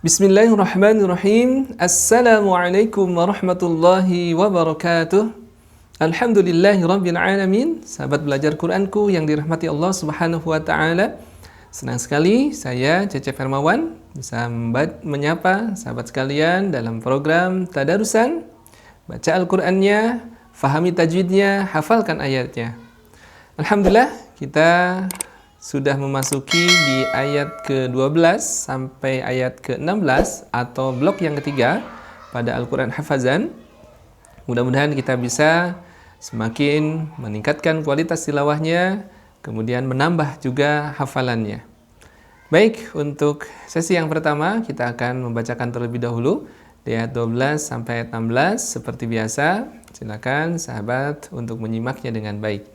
Bismillahirrahmanirrahim. Assalamualaikum warahmatullahi wabarakatuh. Alhamdulillahirabbil alamin. Sahabat belajar Qur'anku yang dirahmati Allah Subhanahu wa taala. Senang sekali saya Cecep Hermawan bisa menyapa sahabat sekalian dalam program Tadarusan. Baca Al-Qur'annya, fahami tajwidnya, hafalkan ayatnya. Alhamdulillah kita sudah memasuki di ayat ke-12 sampai ayat ke-16 atau blok yang ketiga pada Al-Quran Hafazan. Mudah-mudahan kita bisa semakin meningkatkan kualitas tilawahnya, kemudian menambah juga hafalannya. Baik, untuk sesi yang pertama kita akan membacakan terlebih dahulu di ayat 12 sampai ayat 16 seperti biasa. Silakan sahabat untuk menyimaknya dengan baik.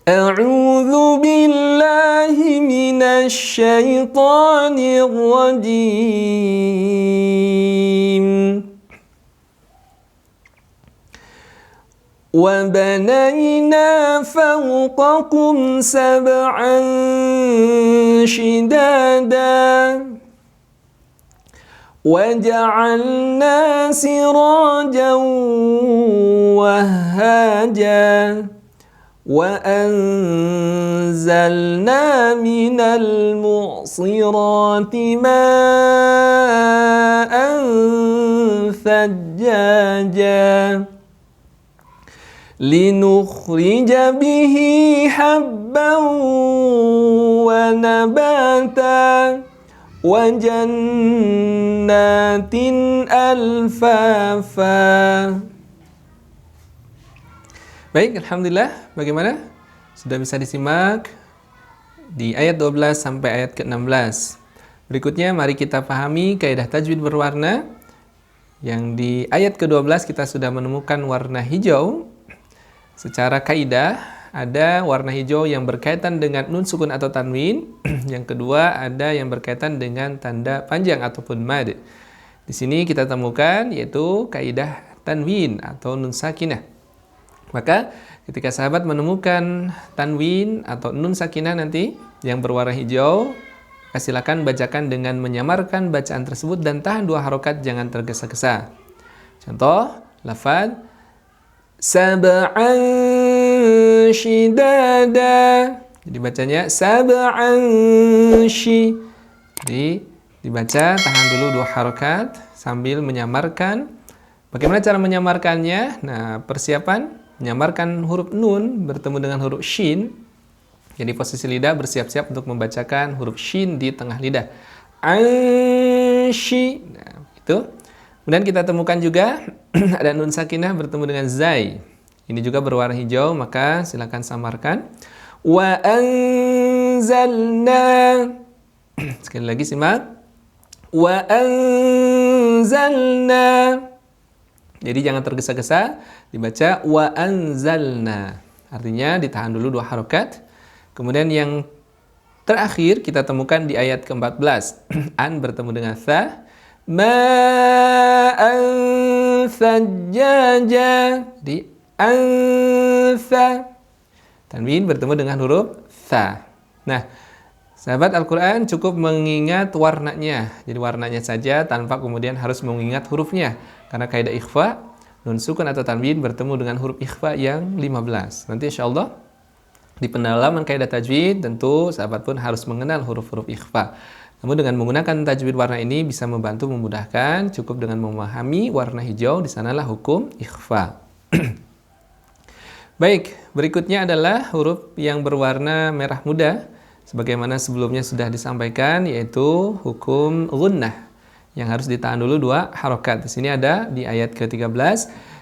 A'udzu billahi minasy syaithanir rajim. Wa banayna fawqakum sab'an shidada wa ja'alna sirajan wahhaja وأنزلنا من المعصرات ماء ثجاجا لنخرج به حبا ونباتا وجنات ألفافا. Baik, Alhamdulillah. Bagaimana? Sudah bisa disimak di ayat 12 sampai ayat ke-16. Berikutnya mari kita pahami kaidah tajwid berwarna. Yang di ayat ke-12 kita sudah menemukan warna hijau. Secara kaidah ada warna hijau yang berkaitan dengan nun sukun atau tanwin. Yang kedua ada yang berkaitan dengan tanda panjang ataupun mad. Di sini kita temukan yaitu kaidah tanwin atau nun sakinah. Maka ketika sahabat menemukan tanwin atau nun sakinah nanti yang berwarna hijau, silakan bacakan dengan menyamarkan bacaan tersebut dan tahan 2 harokat, jangan tergesa-gesa. Contoh, lafaz sab'an shidada. Jadi bacanya sab'an shi. Jadi dibaca tahan dulu 2 harokat sambil menyamarkan. Bagaimana cara menyamarkannya? Nah, persiapan menyamarkan huruf nun bertemu dengan huruf shin. Jadi posisi lidah bersiap-siap untuk membacakan huruf shin di tengah lidah. Anshi. Nah, itu. Kemudian kita temukan juga ada nun sakinah bertemu dengan zai. Ini juga berwarna hijau, maka silakan samarkan. Wa anzalna. Sekali lagi simak. Wa anzalna. Jadi jangan tergesa-gesa, dibaca wa anzalna. Artinya ditahan dulu 2 harokat. Kemudian yang terakhir kita temukan di ayat ke-14. An bertemu dengan tha. Ma'an thajjaja. Di antha. Tanwin bertemu dengan huruf tha. Nah, sahabat Al-Quran cukup mengingat warnanya. Jadi warnanya saja tanpa kemudian harus mengingat hurufnya. Karena kaidah ikhfa, nun sukun atau tanwin bertemu dengan huruf ikhfa yang 15. Nanti insya Allah di pendalaman kaidah tajwid tentu sahabat pun harus mengenal huruf-huruf ikhfa. Namun dengan menggunakan tajwid warna ini bisa membantu memudahkan, cukup dengan memahami warna hijau, di sanalah hukum ikhfa. Baik, berikutnya adalah huruf yang berwarna merah muda. Sebagaimana sebelumnya sudah disampaikan, yaitu hukum gunnah yang harus ditahan dulu 2 harokat. Di sini ada di ayat ke-13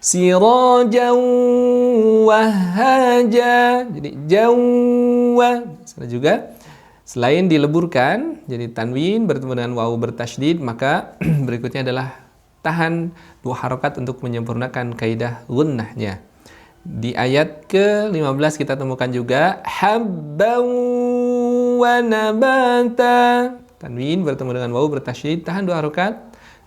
sirajan wahhaja. Jadi jawwa. Salah juga selain dileburkan jadi tanwin bertemu dengan wawu bertasydid, maka berikutnya adalah tahan 2 harokat untuk menyempurnakan kaidah gunnahnya. Di ayat ke-15 kita temukan juga habban wa nabata. Tanwin bertemu dengan wawu bertasydid, tahan 2 harokat.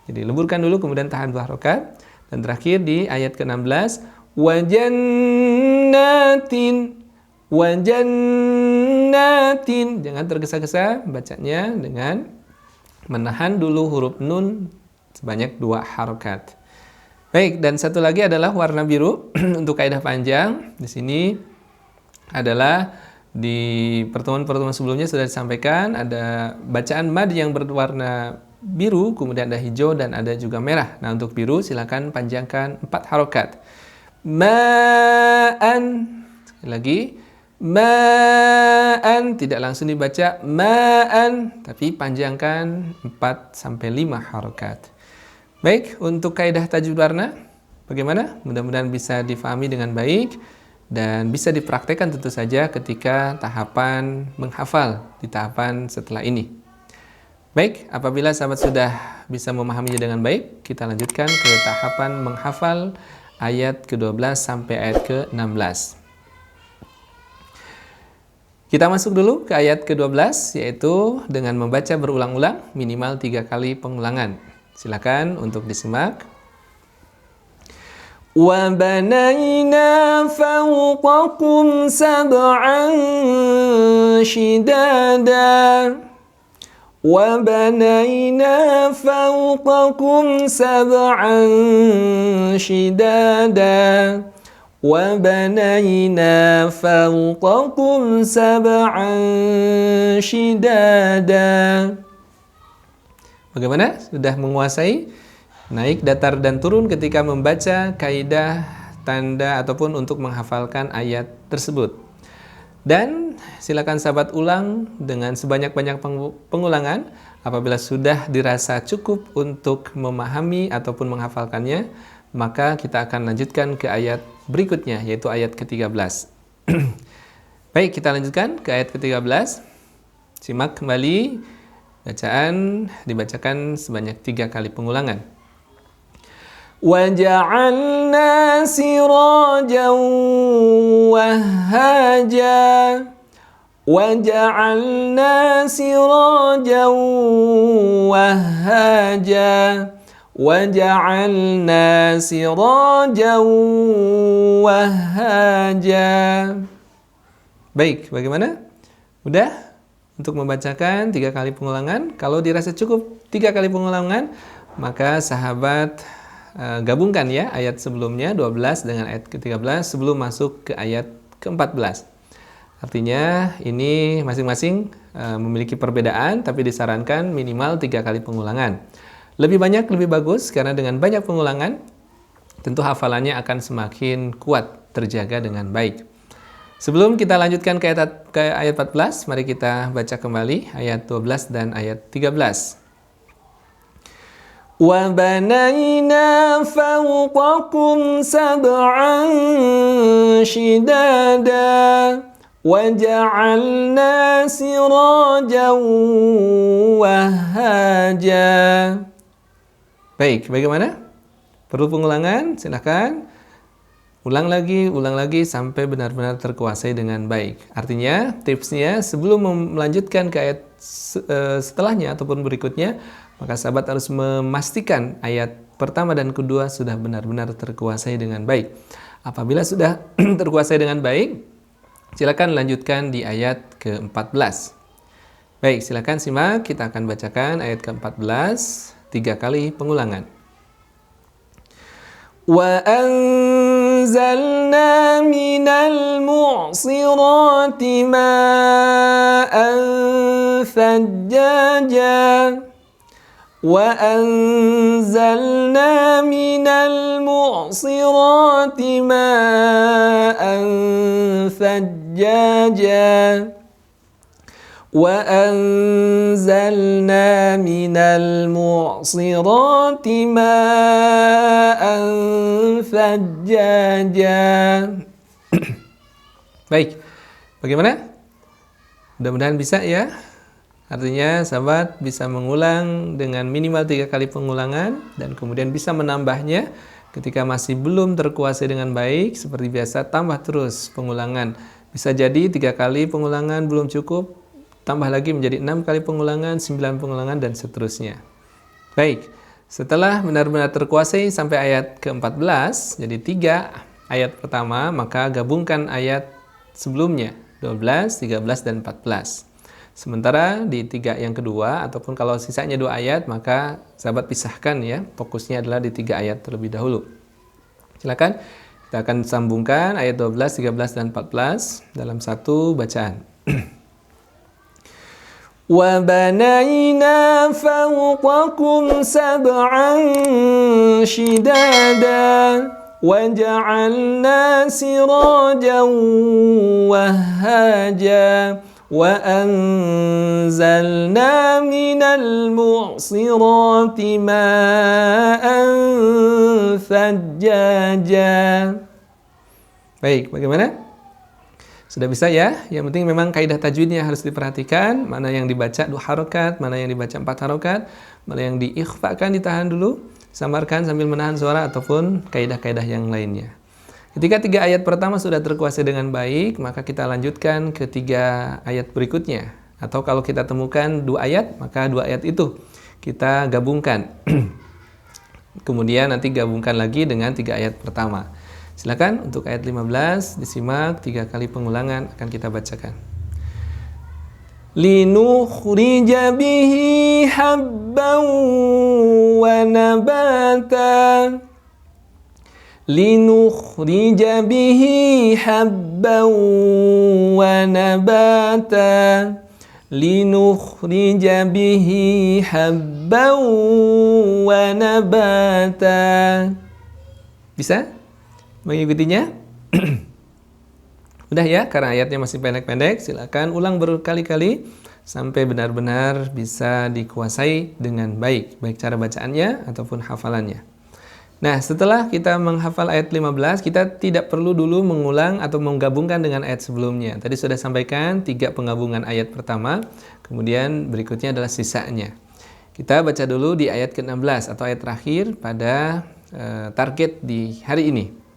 Jadi leburkan dulu kemudian tahan 2 harokat. Dan terakhir di ayat ke-16 wa jannatin jannatin. Jangan tergesa-gesa bacanya dengan menahan dulu huruf nun sebanyak 2 harokat. Baik, dan satu lagi adalah warna biru untuk kaidah panjang. Di sini adalah di pertemuan-pertemuan sebelumnya sudah disampaikan ada bacaan mad yang berwarna biru, kemudian ada hijau dan ada juga merah. Nah, untuk biru silakan panjangkan 4 harokat. Ma'an. Sekali lagi. Ma'an, tidak langsung dibaca ma'an, tapi panjangkan 4 sampai 5 harokat. Baik, untuk kaidah tajwid warna bagaimana? Mudah-mudahan bisa difahami dengan baik dan bisa dipraktekkan tentu saja ketika tahapan menghafal di tahapan setelah ini. Baik, apabila sahabat sudah bisa memahaminya dengan baik, kita lanjutkan ke tahapan menghafal ayat ke-12 sampai ayat ke-16. Kita masuk dulu ke ayat ke-12, yaitu dengan membaca berulang-ulang minimal 3 kali pengulangan. Silakan untuk disimak. Wa banayna fawqakum sab'an shidada. Wa banayna fawqakum sab'an shidada. Wa banayna fawqakum sab'an shidada. Bagaimana? Sudah menguasai naik, datar, dan turun ketika membaca kaidah, tanda, ataupun untuk menghafalkan ayat tersebut. Dan silakan sahabat ulang dengan sebanyak-banyak pengulangan. Apabila sudah dirasa cukup untuk memahami ataupun menghafalkannya, maka kita akan lanjutkan ke ayat berikutnya, yaitu ayat ke-13. Baik, kita lanjutkan ke ayat ke-13. Simak kembali. Bacaan dibacakan sebanyak 3 kali pengulangan. وَجَعَلْنَا سِرَاجًا وَهَّاجًا وَجَعَلْنَا سِرَاجًا وَهَّاجًا وَجَعَلْنَا سِرَاجًا وَهَّاجًا. Baik, bagaimana? Mudah? Untuk membacakan 3 kali pengulangan. Kalau dirasa cukup 3 kali pengulangan, maka sahabat gabungkan ya ayat sebelumnya 12 dengan ayat ke-13 sebelum masuk ke ayat ke-14. Artinya ini masing-masing memiliki perbedaan, tapi disarankan minimal 3 kali pengulangan. Lebih banyak lebih bagus, karena dengan banyak pengulangan tentu hafalannya akan semakin kuat, terjaga dengan baik. Sebelum kita lanjutkan ke ayat 14, mari kita baca kembali ayat 12 dan ayat 13. وَبَنَيْنَا فَوْقَكُمْ سَبْعًا شِدَادًا وَجَعَلْنَا سِرَاجًا وَهَّاجًا. Baik, bagaimana? Perlu pengulangan? Silakan. Ulang lagi sampai benar-benar terkuasai dengan baik. Artinya, tipsnya sebelum melanjutkan ke ayat setelahnya ataupun berikutnya, maka sahabat harus memastikan ayat pertama dan kedua sudah benar-benar terkuasai dengan baik. Apabila sudah terkuasai dengan baik, silakan lanjutkan di ayat ke-14. Baik, silakan simak. Kita akan bacakan ayat ke-14, 3 kali pengulangan. وَأَنزَلْنَا مِنَ الْمُعْصِرَاتِ مَاءً ثَجَّاجًا وَأَنزَلْنَا مِنَ الْمُعْصِرَاتِ مَاءً ثَجَّاجًا وَأَنزَلْنَا مِنَ الْمُعْصِرَاتِ مَاءً ثَجَّاجًا. Baik, bagaimana? Mudah-mudahan bisa ya. Artinya sahabat bisa mengulang dengan minimal 3 kali pengulangan dan kemudian bisa menambahnya ketika masih belum terkuasai dengan baik. Seperti biasa, tambah terus pengulangan. Bisa jadi 3 kali pengulangan belum cukup, tambah lagi menjadi 6 kali pengulangan, 9 pengulangan, dan seterusnya. Baik, setelah benar-benar terkuasai sampai ayat ke-14, jadi 3 ayat pertama, maka gabungkan ayat sebelumnya, 12, 13, dan 14. Sementara di 3 yang kedua, ataupun kalau sisanya 2 ayat, maka sahabat pisahkan ya, fokusnya adalah di 3 ayat terlebih dahulu. Silakan, kita akan sambungkan ayat 12, 13, dan 14 dalam satu bacaan. وَبَنَيْنَا فَوْقَكُمْ سَبْعًا شِدَادًا وَجَعَلْنَا سِرَاجًا وَهَّاجًا وَأَنزَلْنَا مِنَ الْمُعْصِرَاتِ مَاءً ثَجَّاجًا. Baik, bagaimana? Sudah bisa ya? Yang penting memang kaidah tajwidnya harus diperhatikan, mana yang dibaca 2 harokat, mana yang dibaca 4 harokat, mana yang diikhfakan ditahan dulu, samarkan sambil menahan suara, ataupun kaidah-kaidah yang lainnya. Ketika 3 ayat pertama sudah terkuasai dengan baik, maka kita lanjutkan ke 3 ayat berikutnya. Atau kalau kita temukan 2 ayat, maka 2 ayat itu kita gabungkan. Kemudian nanti gabungkan lagi dengan 3 ayat pertama. Silakan untuk ayat 15 disimak 3 kali pengulangan akan kita bacakan. Linukhrija bihi habban wa nabata. Linukhrija bihi habban wa nabata. Linukhrija bihi habban wa nabata. Bisa mengikutinya? Udah ya, karena ayatnya masih pendek-pendek, silakan ulang berkali-kali sampai benar-benar bisa dikuasai dengan baik, baik cara bacaannya ataupun hafalannya. Nah, setelah kita menghafal ayat 15, kita tidak perlu dulu mengulang atau menggabungkan dengan ayat sebelumnya. Tadi sudah sampaikan 3 penggabungan ayat pertama, kemudian berikutnya adalah sisanya. Kita baca dulu di ayat ke-16 atau ayat terakhir pada target di hari ini.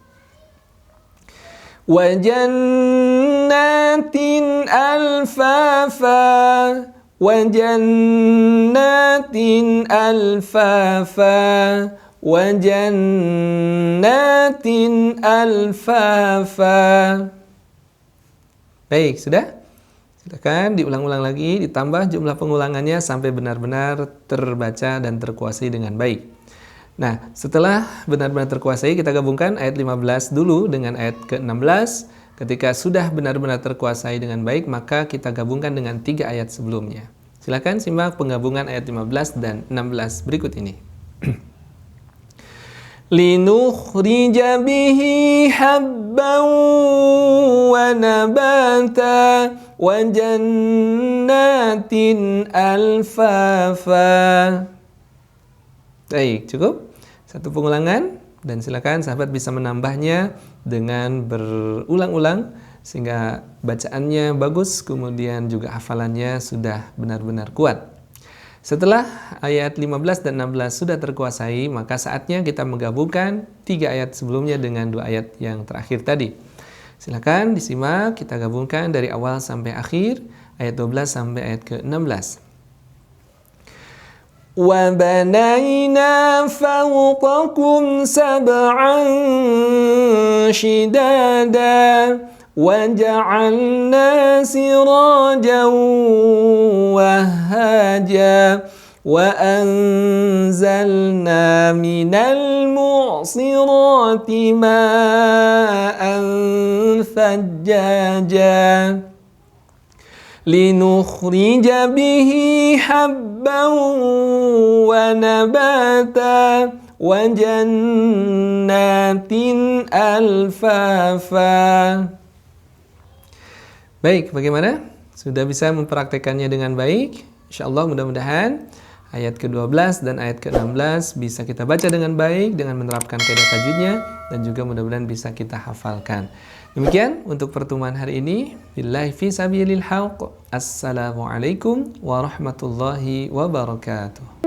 وَجَنَّاتٍ أَلْفَافًا وَجَنَّاتٍ أَلْفَافًا وَجَنَّاتٍ أَلْفَافًا. Baik, sudah? Silakan diulang-ulang lagi, ditambah jumlah pengulangannya sampai benar-benar terbaca dan terkuasai dengan baik. Nah, setelah benar-benar terkuasai, kita gabungkan ayat 15 dulu dengan ayat ke-16. Ketika sudah benar-benar terkuasai dengan baik, maka kita gabungkan dengan 3 ayat sebelumnya. Silakan simak penggabungan ayat 15 dan 16 berikut ini. Linukhrija bihi habban wa nabata wa jannatin alfafa. Baik, cukup. Satu pengulangan dan silakan sahabat bisa menambahnya dengan berulang-ulang sehingga bacaannya bagus, kemudian juga hafalannya sudah benar-benar kuat. Setelah ayat 15 dan 16 sudah terkuasai, maka saatnya kita menggabungkan 3 ayat sebelumnya dengan 2 ayat yang terakhir tadi. Silakan disimak, kita gabungkan dari awal sampai akhir, ayat 12 sampai ayat ke-16. وَبَنَيْنَا فَوْقَكُمْ سَبْعًا شِدَادًا وَجَعَلْنَا سِرَاجًا وَهَّاجًا وَأَنزَلْنَا مِنَ الْمُعْصِرَاتِ مَاءً ثَجَّاجًا لِنُخْرِجَ بِهِ حَبًّا وَنَبَاتًا وَجَنَّاتٍ أَلْفَافًا. Baik, bagaimana? Sudah bisa mempraktekannya dengan baik? Insyaallah mudah-mudahan ayat ke-12 dan ayat ke-16 bisa kita baca dengan baik dengan menerapkan kaidah tajwidnya dan juga mudah-mudahan bisa kita hafalkan. Demikian untuk pertemuan hari ini. Billahi fi sabilil haq. Assalamualaikum warahmatullahi wabarakatuh.